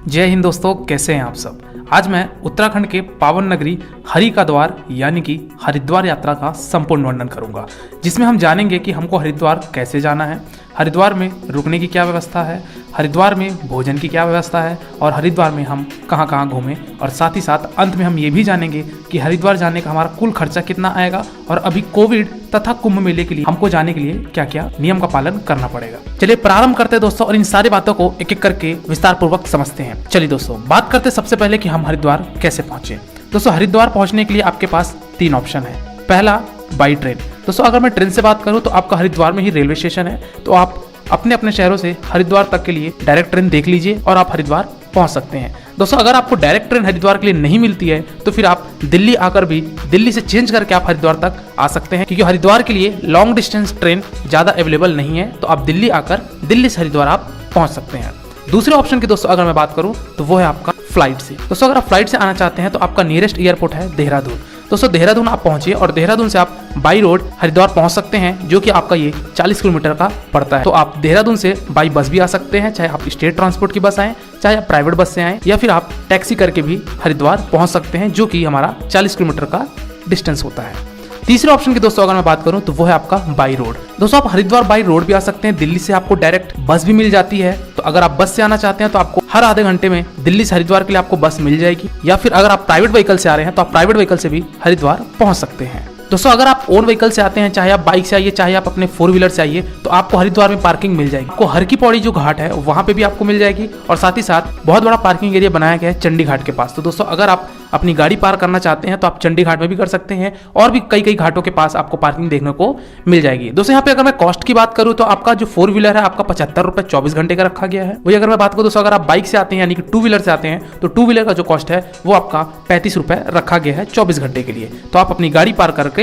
जय हिंद दोस्तों, कैसे हैं आप सब। आज मैं उत्तराखंड के पावन नगरी हरि का द्वार यानी कि हरिद्वार यात्रा का संपूर्ण वर्णन करूंगा, जिसमें हम जानेंगे कि हमको हरिद्वार कैसे जाना है, हरिद्वार में रुकने की क्या व्यवस्था है, हरिद्वार में भोजन की क्या व्यवस्था है और हरिद्वार में हम कहां कहां घूमें। और साथ ही साथ अंत में हम ये भी जानेंगे कि हरिद्वार जाने का हमारा कुल खर्चा कितना आएगा और अभी कोविड तथा कुंभ मेले के लिए हमको जाने के लिए क्या क्या नियम का पालन करना पड़ेगा। चलिए प्रारंभ करते हैं दोस्तों और इन सारी बातों को एक एक करके विस्तार पूर्वक समझते हैं। चलिए दोस्तों, बात करते सबसे पहले कि हम हरिद्वार कैसे पहुंचे। दोस्तों, हरिद्वार पहुंचने के लिए आपके पास 3 ऑप्शन है। पहला, बाई ट्रेन। दोस्तों, अगर मैं ट्रेन से बात करूं तो आपका हरिद्वार में ही रेलवे स्टेशन है, तो आप अपने अपने शहरों से हरिद्वार तक के लिए डायरेक्ट ट्रेन देख लीजिए और आप हरिद्वार पहुंच सकते हैं। दोस्तों, अगर आपको डायरेक्ट ट्रेन हरिद्वार के लिए नहीं मिलती है तो फिर आप दिल्ली आकर भी दिल्ली से चेंज करके आप हरिद्वार तक आ सकते हैं, क्योंकि हरिद्वार के लिए लॉन्ग डिस्टेंस ट्रेन ज़्यादा अवेलेबल नहीं है। तो आप दिल्ली आकर दिल्ली से हरिद्वार आप पहुंच सकते हैं। दूसरे ऑप्शन की दोस्तों अगर मैं बात करूं तो वो है आपका फ्लाइट से। दोस्तों, अगर आप फ्लाइट से आना चाहते हैं तो आपका नियरेस्ट एयरपोर्ट है देहरादून। दोस्तों, देहरादून आप पहुंचिए और देहरादून से आप बाई रोड हरिद्वार पहुंच सकते हैं, जो कि आपका ये 40 किलोमीटर का पड़ता है। तो आप देहरादून से बाई बस भी आ सकते हैं, चाहे आप स्टेट ट्रांसपोर्ट की बस आए, चाहे आप प्राइवेट बस से आए, या फिर आप टैक्सी करके भी हरिद्वार पहुंच सकते हैं, जो कि हमारा 40 किलोमीटर का डिस्टेंस होता है। तीसरे ऑप्शन की दोस्तों अगर मैं बात करूं तो वो है आपका बाई रोड। दोस्तों, आप हरिद्वार बाई रोड भी आ सकते हैं, दिल्ली से आपको डायरेक्ट बस भी मिल जाती है। तो अगर आप बस से आना चाहते हैं तो आपको हर आधे घंटे में दिल्ली से हरिद्वार के लिए आपको बस मिल जाएगी, या फिर अगर आप प्राइवेट व्हीकल से आ रहे हैं तो आप प्राइवेट व्हीकल से भी हरिद्वार पहुंच सकते हैं। दोस्तों, अगर आप ओन व्हीकल से आते हैं, चाहे आप बाइक से आइए चाहे आप अपने 4 व्हीलर से आइए, तो आपको हरिद्वार में पार्किंग मिल जाएगी। आपको हर की पौड़ी जो घाट है वहां पे भी आपको मिल जाएगी और साथ ही साथ बहुत बड़ा पार्किंग एरिया बनाया गया है चंडी घाट के पास। तो दोस्तों, अगर आप अपनी गाड़ी पार करना चाहते हैं तो आप चंडी घाट में भी कर सकते हैं, और भी कई घाटों के पास आपको पार्किंग देखने को मिल जाएगी। दोस्तों, यहाँ पे अगर मैं कॉस्ट की बात करूँ तो आपका जो 4 व्हीलर है आपका 75 रुपए 24 घंटे का रखा गया है। वही अगर मैं बात करूँ दोस्तों, अगर आप बाइक से आते हैं यानी कि 2 व्हीलर से आते हैं तो 2 व्हीलर का जो कॉस्ट है वो आपका 35 रुपए रखा गया है 24 घंटे के लिए। तो आप अपनी गाड़ी पार करके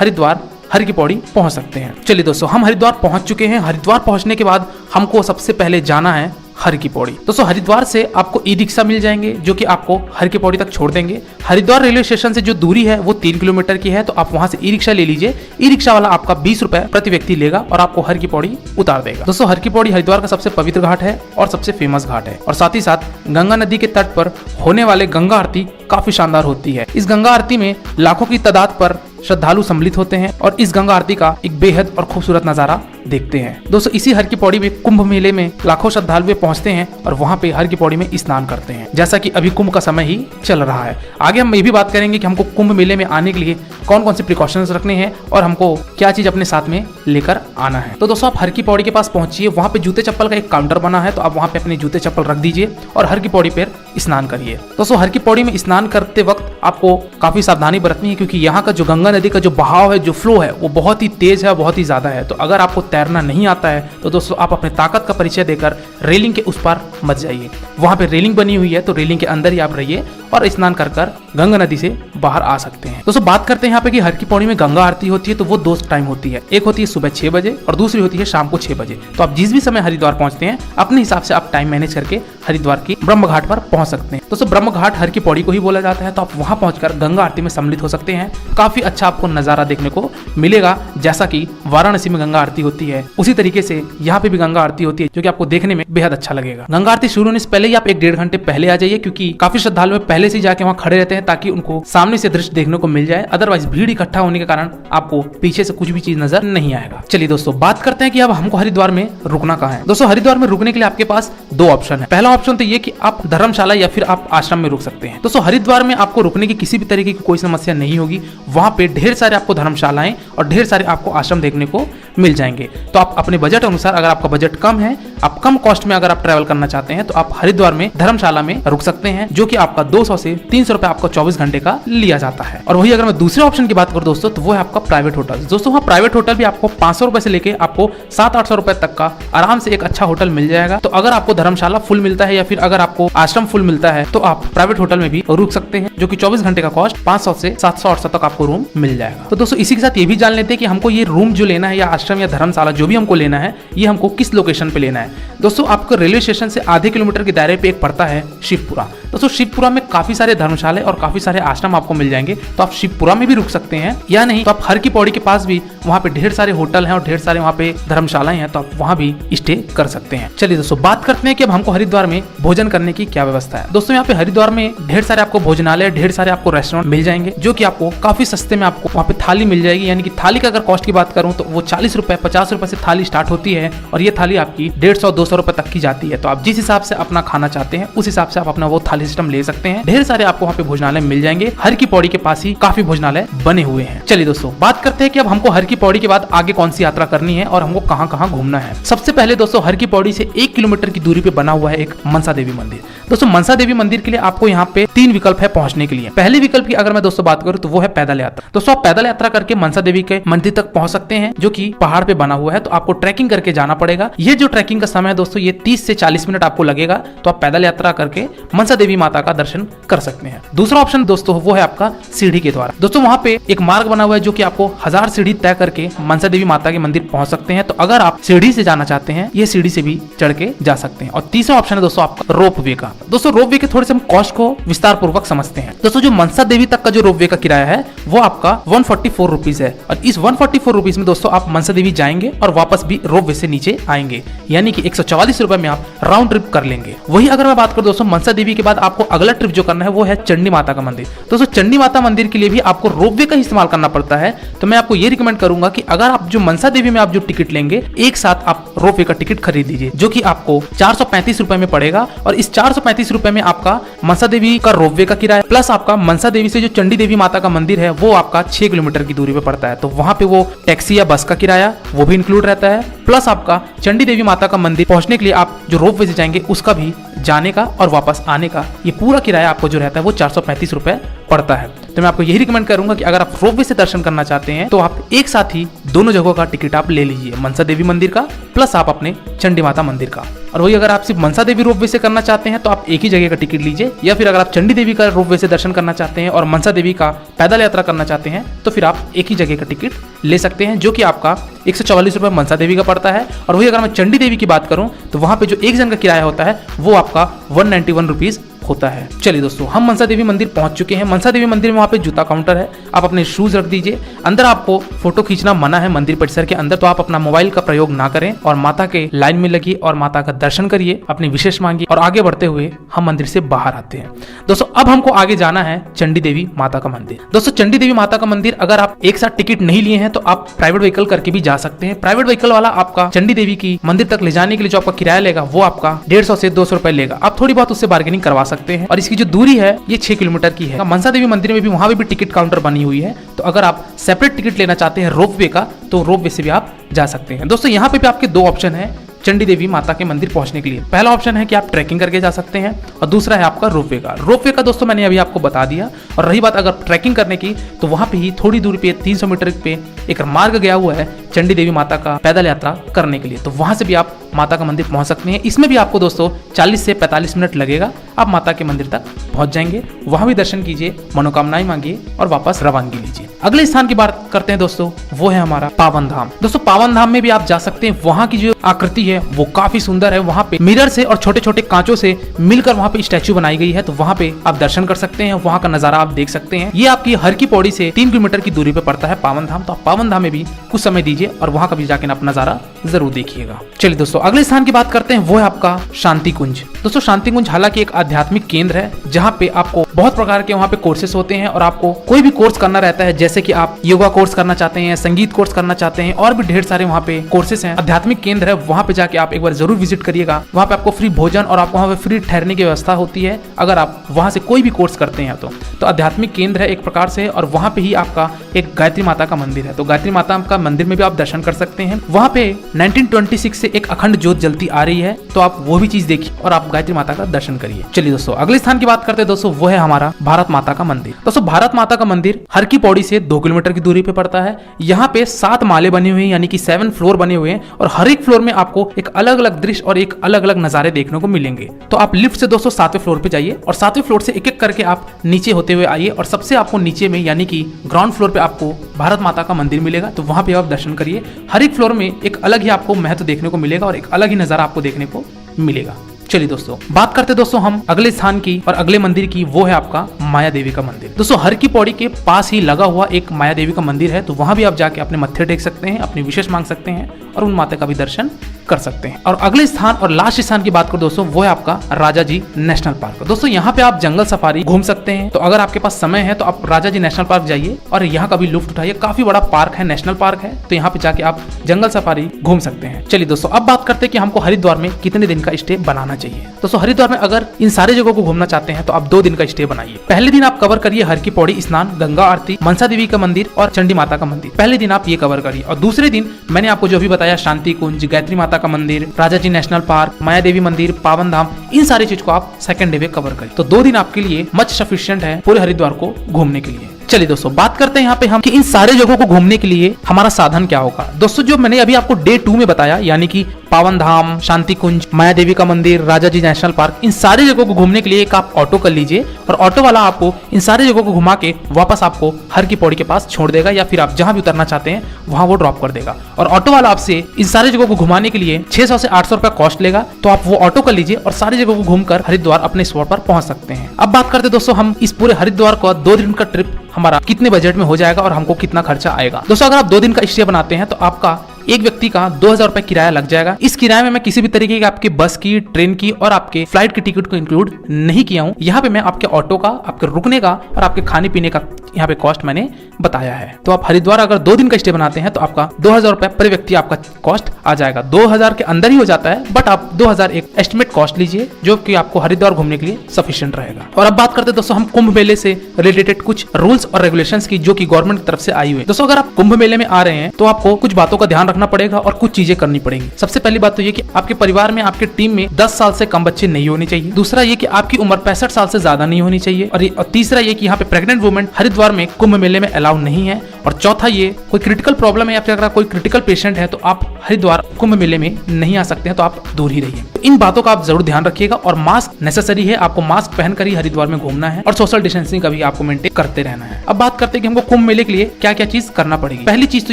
हरिद्वार हर की पौड़ी पहुंच सकते हैं। चलिए दोस्तों, हम हरिद्वार पहुंच चुके हैं। हरिद्वार पहुंचने के बाद हमको सबसे पहले जाना है हर की पौड़ी। दोस्तों, हरिद्वार से आपको ई रिक्शा मिल जाएंगे जो कि आपको हर की पौड़ी तक छोड़ देंगे। हरिद्वार रेलवे स्टेशन से जो दूरी है वो 3 किलोमीटर की है, तो आप वहां से ई रिक्शा ले लीजिए। ई रिक्शा वाला आपका 20 रुपए प्रति व्यक्ति लेगा और आपको हर की पौड़ी उतार देगा। दोस्तों, हर की पौड़ी हरिद्वार का सबसे पवित्र घाट है और सबसे फेमस घाट है, और साथ ही साथ गंगा नदी के तट पर होने वाले गंगा आरती काफी शानदार होती है। इस गंगा आरती में लाखों की तादाद पर श्रद्धालु सम्मिलित होते हैं और इस गंगा आरती का एक बेहद और खूबसूरत नजारा देखते हैं। दोस्तों, इसी हर की पौड़ी में कुंभ मेले में लाखों श्रद्धालु पहुंचते हैं और वहां पे हर की पौड़ी में स्नान करते हैं, जैसा कि अभी कुंभ का समय ही चल रहा है। आगे हम ये भी बात करेंगे कि हमको कुंभ मेले में आने के लिए कौन कौन से प्रिकॉशंस रखने हैं और हमको क्या चीज अपने साथ में लेकर आना है। तो दोस्तों, आप हर की पौड़ी के पास पहुंचिए, वहां पे जूते चप्पल का एक काउंटर बना है, तो आप वहां पे अपने जूते चप्पल रख दीजिए और हर की पौड़ी पर स्नान करिए। दोस्तों, हर की पौड़ी में स्नान करते वक्त आपको काफी सावधानी बरतनी है, क्योंकि यहाँ का जो गंगा नदी का जो बहाव है, जो फ्लो है, वो बहुत ही तेज है, बहुत ही ज्यादा है। तो अगर आपको तैरना नहीं आता है तो दोस्तों आप अपने ताकत का परिचय देकर रेलिंग के उस पार मत जाइए। वहां पे रेलिंग बनी हुई है, तो रेलिंग के अंदर ही आप रहिए और स्नान कर गंगा नदी से बाहर आ सकते हैं। दोस्तों, बात करते हैं यहाँ पे कि हर की पौड़ी में गंगा आरती होती है, तो वो 2 टाइम होती है। एक होती है सुबह 6 बजे और दूसरी होती है शाम को 6 बजे। तो आप जिस भी समय हरिद्वार पहुंचते हैं अपने हिसाब से आप टाइम मैनेज करके हरिद्वार की ब्रह्म घाट पर पहुंच सकते हैं। दोस्तों, ब्रह्म घाट हर की पौड़ी को ही बोला जाता है, तो आप वहां पहुंचकर गंगा आरती में सम्मिलित हो सकते हैं। काफी अच्छा आपको नजारा देखने को मिलेगा, जैसा कि वाराणसी में गंगा आरती होती है उसी तरीके से यहाँ पे भी गंगा आरती होती है, जो कि आपको देखने में बेहद अच्छा लगेगा। गंगा आरती शुरू होने से पहले ही आप 1-1.5 घंटे पहले आ जाइए, क्योंकि काफी श्रद्धालु पहले से जाके वहाँ खड़े रहते हैं ताकि उनको सामने से दृश्य देखने को मिल जाए। अदरवाइज भीड़ इकट्ठा होने के कारण आपको पीछे से कुछ भी चीज नजर नहीं आएगा। चलिए दोस्तों, बात करते हैं कि अब हमको हरिद्वार में रुकना कहाँ है। दोस्तों, हरिद्वार में रुकने के लिए आपके पास 2 ऑप्शन है। पहला ऑप्शन तो ये कि आप धर्मशाला या फिर आप आश्रम में रुक सकते हैं। दोस्तों, हरिद्वार में आपको रुकने की किसी भी तरीके की कोई समस्या नहीं होगी। वहां पे ढेर सारे आपको धर्मशालाएं और ढेर सारे आपको आश्रम देखने को मिल जाएंगे। तो आप अपने बजट अनुसार, अगर आपका बजट कम है, आप कम कॉस्ट में अगर आप ट्रैवल करना चाहते हैं, तो आप हरिद्वार में धर्मशाला में रुक सकते हैं, जो कि आपका 200 से 300 रुपए आपको 24 घंटे का लिया जाता है। और वही अगर मैं दूसरे ऑप्शन की बात करूं दोस्तों, तो वो है आपका प्राइवेट होटल। दोस्तों, वहाँ प्राइवेट होटल भी आपको 500 रुपए से लेके आपको 700-800 रुपए तक का आराम से एक अच्छा होटल मिल जाएगा। तो अगर आपको धर्मशाला फुल मिलता है या फिर अगर आपको आश्रम फुल मिलता है, तो आप प्राइवेट होटल में भी रुक सकते हैं, जो कि 24 घंटे का कॉस्ट 500 से 700-800 तक आपको रूम मिल जाएगा। तो दोस्तों, इसी के साथ ये भी जान लेते हैं कि हमको ये रूम जो लेना है या आश्रम या धर्मशाला जो भी हमको लेना है, ये हमको किस लोकेशन पे लेना है। दोस्तों, आपको रेलवे स्टेशन से आधे किलोमीटर के दायरे पे एक पड़ता है शिवपुरा। दोस्तों शिवपुरा में काफी सारे धर्मशाला और काफी सारे आश्रम आपको मिल जाएंगे, तो आप शिवपुरा में भी रुक सकते हैं, या नहीं तो आप हर की पौड़ी के पास भी वहाँ पे ढेर सारे होटल हैं और ढेर सारे वहाँ पे धर्मशालाएं हैं, तो आप वहाँ भी स्टे कर सकते हैं। चलिए दोस्तों बात करते हैं कि अब हमको हरिद्वार में भोजन करने की क्या व्यवस्था है। दोस्तों यहाँ पे हरिद्वार में ढेर सारे आपको भोजनालय, ढेर सारे आपको रेस्टोरेंट मिल जाएंगे, जो कि आपको काफी सस्ते में आपको वहाँ पे थाली मिल जाएगी। यानी कि थाली का अगर कॉस्ट की बात करूँ तो वो 40 रुपए 50 रुपए से थाली स्टार्ट होती है, और ये थाली आपकी 150-200 रुपए तक की जाती है। तो आप जिस हिसाब से अपना खाना चाहते हैं उस हिसाब से आप अपना वो थाली सिस्टम ले सकते हैं। ढेर सारे आपको वहाँ पे भोजनालय मिल जाएंगे, हर की पौड़ी के पास ही काफी भोजनालय बने हुए हैं। चलिए दोस्तों बात करते हैं कि अब हमको हर की पौड़ी के बाद आगे कौन सी यात्रा करनी है और हमको कहाँ कहाँ घूमना है। सबसे पहले दोस्तों हर की पौड़ी से 1 किलोमीटर की दूरी पे बना हुआ है एक मनसा देवी मंदिर। दोस्तों मनसा देवी मंदिर के लिए आपको यहाँ पे 3 विकल्प है पहुंचने के लिए। पहले विकल्प की अगर मैं दोस्तों बात करूँ तो वो है पैदल यात्रा। दोस्तों आप पैदल यात्रा करके मनसा देवी के मंदिर तक पहुंच सकते हैं, जो कि पहाड़ पे बना हुआ है, तो आपको ट्रैकिंग करके जाना पड़ेगा। ये जो ट्रैकिंग का समय है दोस्तों ये 30 से 40 मिनट आपको लगेगा, तो आप पैदल यात्रा करके मनसा देवी माता का दर्शन कर सकते हैं। दूसरा ऑप्शन दोस्तों वो है आपका सीढ़ी के द्वारा। दोस्तों वहां पे एक मार्ग बना हुआ है जो कि आपको 1000 सीढ़ी तय करके मनसा देवी माता के मंदिर पहुंच सकते हैं। तो अगर आप सीढ़ी से जाना चाहते हैं, ये सीढ़ी से भी चढ़ के जा सकते हैं। और तीसरा ऑप्शन है दोस्तों आपका रोप वे का। दोस्तों रोप वे के थोड़े से हम कॉस्ट को विस्तार पूर्वक समझते हैं। दोस्तों जो मनसा देवी तक का जो रोप वे का किराया है वो आपका 144 रुपीज है, और इस 144 रुपीज में दोस्तों आप मनसा देवी जाएंगे और वापस भी रोप वे से नीचे आएंगे, यानी कि 144 रुपए में आप राउंड ट्रिप कर लेंगे। वही अगर मैं बात करूं दोस्तों मनसा देवी के बाद आपको अगला ट्रिप जो करना है वो है चंडी माता का मंदिर। दोस्तों चंडी माता मंदिर के लिए भी आपको रोप वे का इस्तेमाल करना पड़ता है, तो मैं आपको ये रिकमेंड करूंगा कि अगर आप जो मनसा देवी में आप जो टिकट लेंगे एक साथ आप रोप वे का टिकट खरीद लीजिए, जो कि आपको 435 रुपए में पड़ेगा। और इस 435 रुपए में आपका मनसा देवी का रोप वे का किराया प्लस आपका मनसा देवी से जो चंडी देवी माता का मंदिर है वो आपका 6 किलोमीटर की दूरी पे पड़ता है, तो वहां पे वो टैक्सी या बस का किराया वो भी इंक्लूड रहता है, प्लस आपका चंडी देवी माता का मंदिर पहुंचने के लिए आप जो रोप वे से जाएंगे उसका भी जाने का और वापस आने का ये पूरा किराया आपको जो रहता है वो 435 रुपए पड़ता है। तो मैं आपको यही रिकमेंड करूंगा कि अगर आप रोप वे से दर्शन करना चाहते हैं तो आप एक साथ ही दोनों जगहों का टिकट आप ले लीजिए, मनसा देवी मंदिर का प्लस आप अपने चंडी माता मंदिर का। और वही अगर आप सिर्फ मनसा देवी रोप वे से करना चाहते हैं तो आप एक ही जगह का टिकट लीजिए, या फिर अगर आप चंडी देवी का रोप वे से दर्शन करना चाहते हैं और मनसा देवी का पैदल यात्रा करना चाहते हैं तो फिर आप एक ही जगह का टिकट ले सकते हैं, जो कि आपका 144 रुपये मनसा देवी का पड़ता है। और वही अगर मैं चंडी देवी की बात करूं तो वहां पे जो एक जन का किराया होता है वो आपका 191 रुपीज होता है। चलिए दोस्तों हम मनसा देवी मंदिर पहुंच चुके हैं। मनसा देवी मंदिर में वहाँ पे जूता काउंटर है, आप अपने शूज रख दीजिए। अंदर आपको फोटो खींचना मना है मंदिर परिसर के अंदर, तो आप अपना मोबाइल का प्रयोग ना करें और माता के लाइन में लगिए और माता का दर्शन करिए, अपनी विशेष मांगिए और आगे बढ़ते हुए हम मंदिर से बाहर आते हैं। दोस्तों अब हमको आगे जाना है चंडी देवी माता का मंदिर। दोस्तों चंडी देवी माता का मंदिर अगर आप एक साथ टिकट नहीं लिए हैं तो आप प्राइवेट व्हीकल करके भी जा सकते हैं। प्राइवेट व्हीकल वाला आपका चंडी देवी की मंदिर तक ले जाने के लिए जो आपका किराया लेगा वो आपका 150 से 200 रुपए लेगा। आप थोड़ी बहुत उससे बार्गेनिंग करवा सकते हैं। और इसकी जो दूरी है ये 6 किलोमीटर की है। मनसा देवी मंदिर में भी वहां भी टिकट काउंटर बनी हुई है, तो अगर आप सेपरेट टिकट लेना चाहते हैं रोप वे का तो रोप वे से भी आप जा सकते हैं। दोस्तों यहाँ पे भी आपके 2 ऑप्शन है चंडी देवी माता के मंदिर पहुंचने के लिए। पहला ऑप्शन है कि आप ट्रैकिंग करके जा सकते हैं और दूसरा है आपका रोप वे का। रोप वे का दोस्तों मैंने अभी आपको बता दिया। और रही बात अगर ट्रैकिंग करने की तो वहां पे ही थोड़ी दूरी पे 300 मीटर पे एक मार्ग गया हुआ है चंडी देवी माता का पैदल यात्रा करने के लिए, तो वहां से भी आप माता का मंदिर पहुंच सकते हैं। इसमें भी आपको दोस्तों 40 से 45 मिनट लगेगा, आप माता के मंदिर तक पहुंच जाएंगे। वहां भी दर्शन कीजिए, मनोकामनाएं मांगिए और वापस रवानगी लीजिए। अगले स्थान की बात करते हैं दोस्तों, वो है हमारा पावन धाम। दोस्तों पावन धाम में भी आप जा सकते हैं। वहां की जो आकृति है वो काफी सुंदर है। वहां पे मिरर से और छोटे छोटे कांचों से मिलकर वहां पे स्टैचू बनाई गई है, तो वहां पे आप दर्शन कर सकते हैं, वहां का नजारा आप देख सकते हैं। ये आपकी हर की पौड़ी से 3 किलोमीटर की दूरी पे पड़ता है पावन धाम, तो आप पावन धाम में भी कुछ समय दीजिए और वहां का भी जाके आप नजारा जरूर देखिएगा। चलिए दोस्तों अगले स्थान की बात करते हैं, वो है आपका शांति कुंज। दोस्तों शांति कुंज हालांकि एक आध्यात्मिक केंद्र है जहाँ पे आपको बहुत प्रकार के वहाँ पे कोर्सेस होते हैं और आपको कोई भी कोर्स करना रहता है, जैसे कि आप योगा कोर्स करना चाहते हैं, संगीत कोर्स करना चाहते हैं और भी ढेर सारे वहाँ पे कोर्सेस हैं। आध्यात्मिक केंद्र है, वहाँ पे जाके आप एक बार जरूर विजिट करिएगा। वहाँ पे आपको फ्री भोजन और आपको वहाँ पे फ्री ठहरने की व्यवस्था होती है अगर आप वहाँ से कोई भी कोर्स करते हैं तो आध्यात्मिक केंद्र है एक प्रकार से। और वहाँ पे ही आपका एक गायत्री माता का मंदिर है, तो गायत्री माता का मंदिर में भी आप दर्शन कर सकते हैं। वहाँ पे 1926 से एक अखंड ज्योत जलती आ रही है, तो आप वो भी चीज देखिए और आप गायत्री माता का दर्शन करिए। चलिए दोस्तों अगले स्थान की बात करते हैं दोस्तों, वो है हमारा भारत माता का मंदिर। दोस्तों भारत माता का मंदिर हर की पौड़ी से 2 किलोमीटर की दूरी पे पड़ता है। यहाँ पे 7 माले बने हुए हैं, यानी कि 7 फ्लोर बने हुए हैं और हर एक फ्लोर में आपको एक अलग अलग दृश्य और एक अलग अलग नजारे देखने को मिलेंगे। तो आप लिफ्ट से दोस्तों 7वें फ्लोर पे जाइए और 7वें फ्लोर से एक एक करके आप नीचे होते हुए आइए और सबसे आपको नीचे में यानी कि ग्राउंड फ्लोर पे आपको भारत माता का मंदिर मिलेगा, तो वहां पे आप दर्शन करिए। हर एक फ्लोर में एक अलग ही आपको महत्व देखने को मिलेगा और एक अलग ही नजारा आपको देखने को मिलेगा। चलिए दोस्तों बात करते दोस्तों हम अगले स्थान की और अगले मंदिर की, वो है आपका माया देवी का मंदिर। दोस्तों हर की पौड़ी के पास ही लगा हुआ एक माया देवी का मंदिर है, तो वहां भी आप जाके अपने मत्थे टेक सकते हैं, अपनी विशेष मांग सकते हैं और उन माता का भी दर्शन कर सकते हैं। और अगले स्थान और लास्ट स्थान की बात करो दोस्तों, वो है आपका राजाजी नेशनल पार्क। दोस्तों यहाँ पे आप जंगल सफारी घूम सकते हैं, तो अगर आपके पास समय है तो आप राजाजी नेशनल पार्क जाइए और यहाँ का भी लुत्फ उठाइए। काफी बड़ा पार्क है, नेशनल पार्क है, तो यहाँ पे जाके आप जंगल सफारी घूम सकते हैं। चलिए दोस्तों अब बात करते हैं कि हमको हरिद्वार में कितने दिन का स्टे बनाना चाहिए। दोस्तों हरिद्वार में अगर इन सारे जगहों को घूमना चाहते हैं तो आप 2 दिन का स्टे बनाइए। पहले दिन आप कवर करिए हर की पौड़ी स्नान, गंगा आरती, मनसा देवी का मंदिर और चंडी माता का मंदिर। पहले दिन आप ये कवर करिए और दूसरे दिन मैंने आपको जो भी बताया, शांति कुंज, गायत्री माता का मंदिर, राजाजी नेशनल पार्क, माया देवी मंदिर, पावन धाम, इन सारी चीज को आप सेकंड डे में कवर करिए। तो 2 दिन आपके लिए मच सफिशिएंट है पूरे हरिद्वार को घूमने के लिए। चलिए दोस्तों बात करते हैं यहाँ पे हम कि इन सारे जगहों को घूमने के लिए हमारा साधन क्या होगा। दोस्तों जो मैंने अभी आपको डे 2 में बताया, यानी कि पावन धाम, शांति कुंज, माया देवी का मंदिर, राजाजी नेशनल पार्क, इन सारे जगहों को घूमने के लिए एक आप ऑटो कर लीजिए और ऑटो वाला आपको इन सारे जगहों को घुमा के वापस आपको हर की पौड़ी के पास छोड़ देगा, या फिर आप जहां भी उतरना चाहते हैं वहां वो ड्रॉप कर देगा। और ऑटो वाला आपसे इन सारे जगहों को घुमाने के लिए 600 से 800 रुपया कॉस्ट लेगा, तो आप वो ऑटो कर लीजिए और सारी जगहों को घूमकर हरिद्वार अपने स्पॉट पर पहुंच सकते हैं। अब बात करते दोस्तों हम इस पूरे हरिद्वार का 2 दिन का ट्रिप हमारा कितने बजट में हो जाएगा और हमको कितना खर्चा आएगा। दोस्तों अगर आप 2 दिन का स्टे बनाते हैं तो आपका एक व्यक्ति का 2000 रुपए किराया लग जाएगा। इस किराए में मैं किसी भी तरीके की आपके बस की, ट्रेन की और आपके फ्लाइट की टिकट को इंक्लूड नहीं किया हूँ। यहाँ पे मैं आपके ऑटो का, आपके रुकने का और आपके खाने पीने का यहाँ पे कॉस्ट मैंने बताया है। तो आप हरिद्वार अगर 2 दिन का स्टे बनाते हैं तो आपका 2000 रुपए पर व्यक्ति आपका कॉस्ट आ जाएगा। 2000 के अंदर ही हो जाता है, बट आप 2000 एक एस्टिमेट कॉस्ट लीजिए जो कि आपको हरिद्वार घूमने के लिए सफिशिएंट रहेगा। और अब बात करते हैं दोस्तों हम कुंभ मेले से रिलेटेड कुछ रूल्स और रेगुलेशंस की, जो कि गवर्नमेंट की तरफ से आई हुई है। दोस्तों अगर आप कुंभ मेले में आ रहे हैं तो आपको कुछ बातों का ध्यान रखना पड़ेगा और कुछ चीजें करनी पड़ेंगी। सबसे पहली बात तो ये कि आपके परिवार में, आपके टीम में 10 साल से कम बच्चे नहीं होने चाहिए। दूसरा ये कि आपकी उम्र 65 साल से ज्यादा नहीं होनी चाहिए। और तीसरा ये कि यहाँ पे प्रेग्नेंट वुमेन हरिद्वार में कुंभ मेले में अलाउ नहीं है। और चौथा ये कोई क्रिटिकल प्रॉब्लम है या फिर अगर कोई क्रिटिकल पेशेंट है तो आप हरिद्वार कुंभ मेले में नहीं आ सकते हैं, तो आप दूर ही रहिए। इन बातों का आप जरूर ध्यान रखिएगा और मास्क नेसेसरी है, आपको मास्क पहनकर ही हरिद्वार में घूमना है और सोशल डिस्टेंसिंग का भी आपको मेंटेन करते रहना है। अब बात करते हैं कि हमको कुंभ मेले के लिए क्या क्या चीज करना पड़ेगी। पहली चीज तो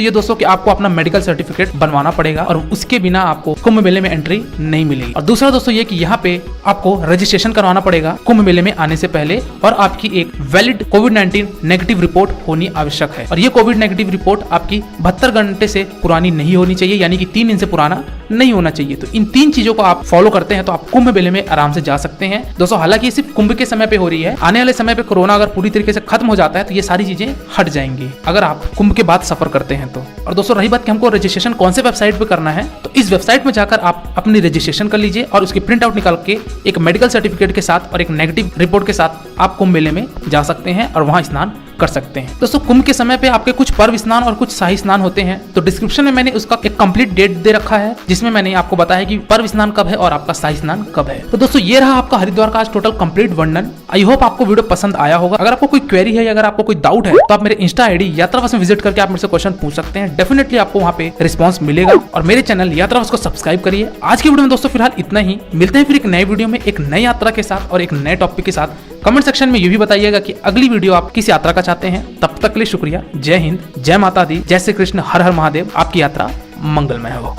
ये दोस्तों कि आपको अपना मेडिकल सर्टिफिकेट बनवाना पड़ेगा और उसके बिना आपको कुंभ मेले में एंट्री नहीं मिलेगी। और दूसरा दोस्तों ये कि यहाँ पे आपको रजिस्ट्रेशन करवाना पड़ेगा कुंभ मेले में आने से पहले, और आपकी एक वैलिड कोविड-19 नेगेटिव रिपोर्ट होनी आवश्यक है। और ये कोविड नेगेटिव रिपोर्ट आपकी 72 घंटे से पुरानी नहीं होनी चाहिए, यानी कि 3 दिन से पुराना नहीं होना चाहिए। तो इन 3 चीजों को आप फॉलो करते हैं तो आप कुंभ मेले में आराम से जा सकते हैं। दोस्तों हालांकि ये सिर्फ कुंभ के समय पे हो रही है, आने वाले समय पे कोरोना अगर पूरी तरीके से खत्म हो जाता है तो ये सारी चीजें हट जाएंगी अगर आप कुंभ के बाद सफर करते हैं तो। और दोस्तों रही बात कि हमको रजिस्ट्रेशन कौन से वेबसाइट पे करना है, तो इस वेबसाइट में जाकर आप अपनी रजिस्ट्रेशन कर लीजिए और उसकी प्रिंट आउट निकाल के एक मेडिकल सर्टिफिकेट के साथ और एक नेगेटिव रिपोर्ट के साथ आप कुंभ मेले में जा सकते हैं और वहां स्नान कर सकते हैं। दोस्तों कुंभ के समय पे आपके कुछ पर्व स्नान और कुछ शाही स्नान होते हैं, तो डिस्क्रिप्शन में मैंने उसका एक कंप्लीट डेट दे रखा है जिसमें मैंने आपको बताया कि पर्व स्नान कब है और आपका शाही स्नान कब है। तो दोस्तों ये रहा आपका हरिद्वार का आज टोटल कंप्लीट वर्णन। आई होप आपको वीडियो पसंद आया होगा। अगर आपको कोई क्वेरी है या अगर आपको कोई डाउट है तो आप मेरे इंस्टा आईडी यात्रावास में विजिट करके आप मेरे से क्वेश्चन पूछ सकते हैं। डेफिनेटली आपको वहाँ पे रिस्पॉन्स मिलेगा। और मेरे चैनल यात्रावास को सब्सक्राइब करिए। आज की वीडियो में दोस्तों फिलहाल इतना ही। मिलते हैं फिर एक नए वीडियो में एक नई यात्रा के साथ और एक नए टॉपिक के साथ। कमेंट सेक्शन में ये भी बताइएगा कि अगली वीडियो आप किस यात्रा का चाहते हैं। तब तक के लिए शुक्रिया। जय हिंद, जय माता दी, जय श्री कृष्ण, हर हर महादेव। आपकी यात्रा मंगलमय हो।